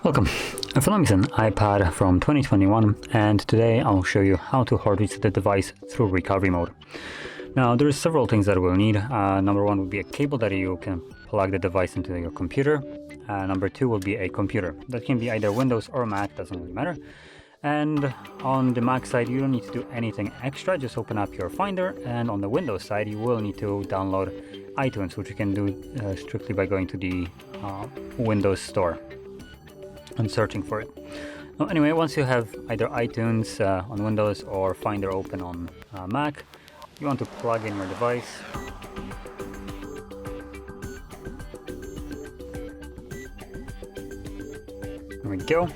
Welcome. I'm filming an iPad from 2021, and today I'll show you how to hard reset the device through recovery mode. Now, there's several things that we'll need. Number one would be a cable that you can plug the device into your computer. Number two will be a computer. That can be either Windows or Mac, doesn't really matter. And on the Mac side, you don't need to do anything extra, just open up your Finder. And on the Windows side, you will need to download iTunes, which you can do strictly by going to the Windows Store and searching for it. Well, anyway, once you have either iTunes on Windows or Finder open on Mac, you want to plug in your device. There we go.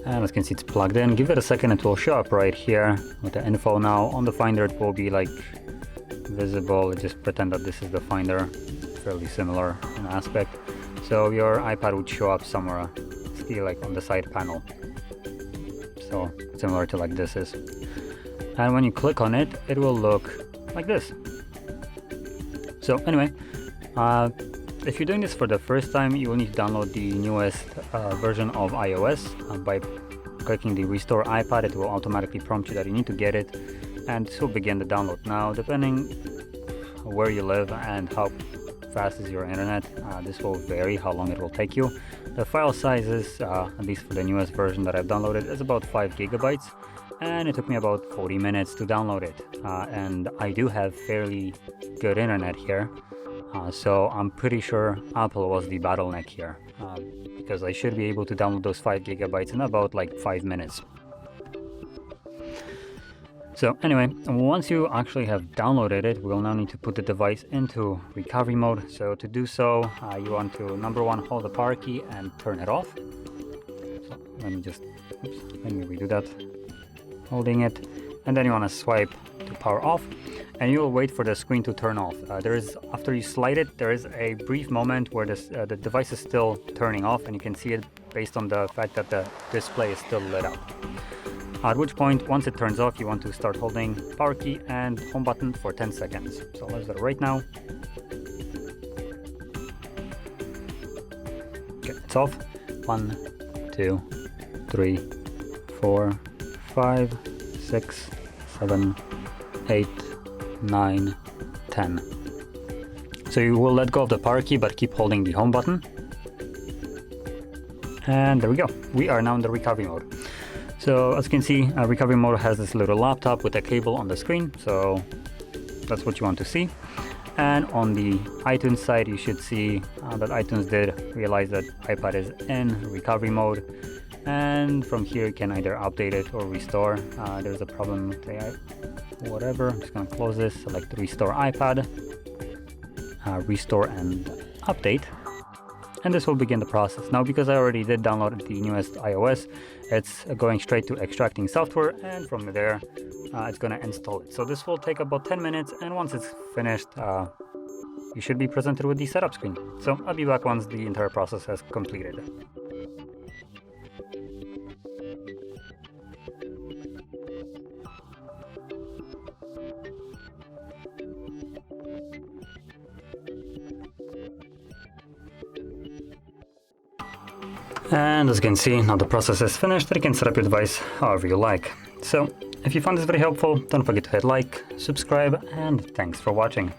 And as you can see, it's plugged in. Give it a second, it will show up right here with the info. Now on the Finder, it will be like visible. Just pretend that this is the Finder, fairly similar in aspect. So your iPad would show up somewhere, see, like on the side panel. So similar to like this is. And when you click on it, it will look like this. So anyway, if you're doing this for the first time, you will need to download the newest version of iOS. By clicking the Restore iPad, it will automatically prompt you that you need to get it, and this will begin the download. Now, depending where you live and how fast is your internet, this will vary how long it will take you. The file sizes, at least for the newest version that I've downloaded, is about 5 gigabytes, and it took me about 40 minutes to download it. And I do have fairly good internet here, so I'm pretty sure Apple was the bottleneck here, because I should be able to download those 5 gigabytes in about like 5 minutes. So anyway, once you actually have downloaded it, we'll now need to put the device into recovery mode. So to do so, you want to, number one, hold the power key and turn it off. So let me redo that. Holding it, and then you want to swipe to power off, and you will wait for the screen to turn off. After you slide it, there is a brief moment where the device is still turning off, and you can see it based on the fact that the display is still lit up. At which point, once it turns off, you want to start holding power key and home button for 10 seconds. So let's do it right now. Okay, it's off. 1, 2, 3, 4, 5, 6, 7, 8, 9, 10. So you will let go of the power key, but keep holding the home button. And there we go. We are now in the recovery mode. So as you can see, recovery mode has this little laptop with a cable on the screen. So that's what you want to see. And on the iTunes side, you should see that iTunes did realize that iPad is in recovery mode. And from here, you can either update it or restore. There's a problem with the whatever. I'm just going to close this, select Restore iPad, Restore and Update. And this will begin the process. Now, because I already did download the newest iOS, it's going straight to extracting software, and from there, it's going to install it. So this will take about 10 minutes, and once it's finished, you should be presented with the setup screen. So I'll be back once the entire process has completed. And as you can see, now the process is finished, and you can set up your device however you like. So, if you found this very helpful, don't forget to hit like, subscribe, and thanks for watching.